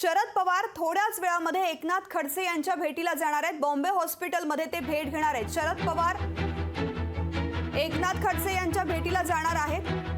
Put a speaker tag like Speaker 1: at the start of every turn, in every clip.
Speaker 1: शरद पवार थोड्याच वेळामध्ये एकनाथ खडसे यांच्या भेटीला जाणार आहेत। बॉम्बे हॉस्पिटलमध्ये ते भेट घेणार आहेत। शरद पवार एकनाथ खडसे यांच्या भेटीला जाणार आहेत।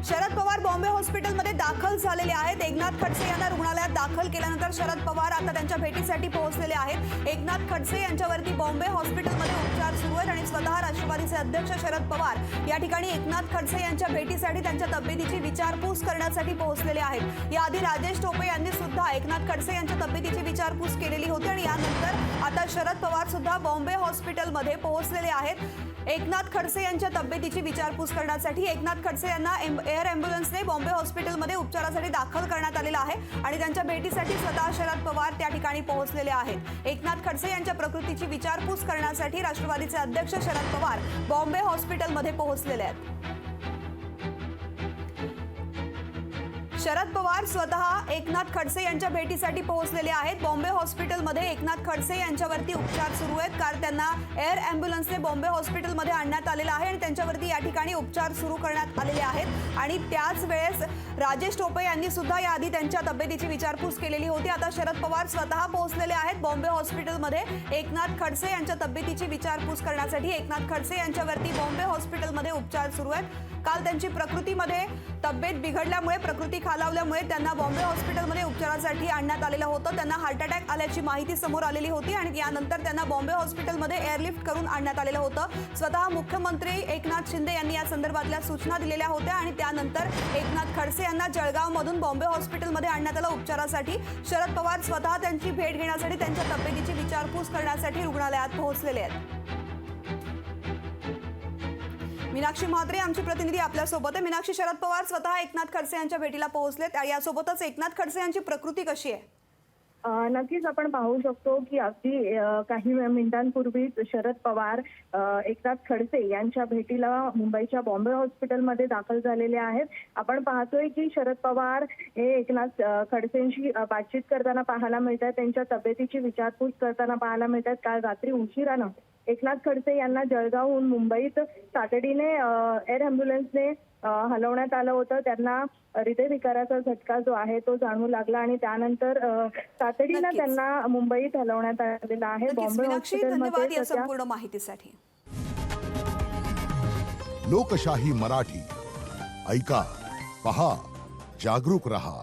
Speaker 1: शरद पवार बॉम्बे हॉस्पिटलमध्ये दाखल झालेले आहेत। एकनाथ खडसे यांना रुग्णालयात दाखल केल्यानंतर शरद पवार आता त्यांच्या भेटीसाठी पोहोचलेले आहेत। एकनाथ खडसे यांच्यावरती बॉम्बे हॉस्पिटलमध्ये उपचार सुरू आहेत आणि स्वतः राष्ट्रवादीचे अध्यक्ष शरद पवार या ठिकाणी एकनाथ खडसे यांच्या भेटीसाठी त्यांच्या तब्येतीची विचारपूस करण्यासाठी पोहोचलेले आहेत। याआधी राजेश टोपे यांनी सुद्धा एकनाथ खडसे यांच्या तब्येतीची विचारपूस केलेली होती आणि यानंतर आता शरद पवार सुद्धा बॉम्बे हॉस्पिटलमध्ये पोहोचलेले आहेत। एकनाथ खडसे यांच्या तब्येतीची विचारपूस करण्यासाठी एकनाथ खडसे यांना एअर ॲम्ब्युलन्सने बॉम्बे हॉस्पिटलमध्ये उपचारासाठी दाखल करण्यात आलेलं आहे आणि त्यांच्या भेटीसाठी स्वतः शरद पवार त्या ठिकाणी पोहोचलेले आहेत। एकनाथ खडसे यांच्या प्रकृतीची विचारपूस करण्यासाठी राष्ट्रवादीचे अध्यक्ष शरद पवार बॉम्बे हॉस्पिटलमध्ये पोहोचलेले आहेत। शरद पवार स्वतः एकनाथ खडसे यांच्या भेटीसाठी पोहोचलेले आहेत। बॉम्बे हॉस्पिटलमध्ये एकनाथ खडसे यांच्यावरती उपचार सुरू आहेत कारण त्यांना एअर ॲम्ब्युलन्सने बॉम्बे हॉस्पिटलमध्ये आणण्यात आलेलं आहे आणि त्यांच्यावरती या ठिकाणी उपचार सुरू करण्यात आलेले आहेत आणि त्याच वेळेस राजेश टोपे यांनी सुद्धा याआधी त्यांच्या तब्येतीची विचारपूस केलेली होती। आता शरद पवार स्वतः पोहोचलेले आहेत बॉम्बे हॉस्पिटलमध्ये एकनाथ खडसे यांच्या तब्येतीची विचारपूस करण्यासाठी। एकनाथ खडसे यांच्यावरती बॉम्बे हॉस्पिटलमध्ये उपचार सुरू आहेत। काल त्यांची प्रकृतीमध्ये तब्येत बिघडल्यामुळे प्रकृती खालावल्यामुळे त्यांना बॉम्बे हॉस्पिटलमध्ये उपचारासाठी आणण्यात आलेलं होतं। त्यांना हार्ट अटॅक आल्याची माहिती समोर आलेली होती आणि यानंतर त्यांना बॉम्बे हॉस्पिटलमध्ये एअरलिफ्ट करून आणण्यात आलेलं होतं। स्वतः मुख्यमंत्री एकनाथ शिंदे यांनी या संदर्भातल्या सूचना दिलेल्या होत्या आणि त्यानंतर एकनाथ खडसे यांना जळगावमधून बॉम्बे हॉस्पिटलमध्ये आणण्यात आलं उपचारासाठी। शरद पवार स्वतः त्यांची भेट घेण्यासाठी त्यांच्या तब्येतीची विचारपूस करण्यासाठी रुग्णालयात पोहोचलेले आहेत। मीनाक्षी म्हात्रे आमची प्रतिनिधी आपल्या सोबत आहे। मीनाक्षी, शरद पवार स्वतः एकनाथ खडसे यांच्या भेटीला पोहोचलेत, यासोबतच एकनाथ खडसे यांची प्रकृती कशी आहे?
Speaker 2: नक्कीच आपण पाहू शकतो की अगदी काही मिनिटांपूर्वीच शरद पवार एकनाथ खडसे यांच्या भेटीला मुंबईच्या बॉम्बे हॉस्पिटलमध्ये दाखल झालेले आहेत। आपण पाहतोय की शरद पवार हे एकनाथ खडसेंशी बातचीत करताना पाहायला मिळतात, त्यांच्या तब्येतीची विचारपूस करताना पाहायला मिळतात। काल रात्री उशिरानं एकनाथ खडसे यांना जळगावहून मुंबईत तातडीने एअर ॲम्ब्युलन्सने हलवण्यात आलं होतं। त्यांना हृदयविकाराचा झटका जो आहे तो जाणवू लागला आणि त्यानंतर तातडीने त्यांना मुंबईत हलवण्यात आलेलं आहे।
Speaker 1: बॉम्बे हॉस्पिटलमध्ये या संपूर्ण माहितीसाठी।
Speaker 3: लोकशाही मराठी ऐका, पहा, जागरूक रहा।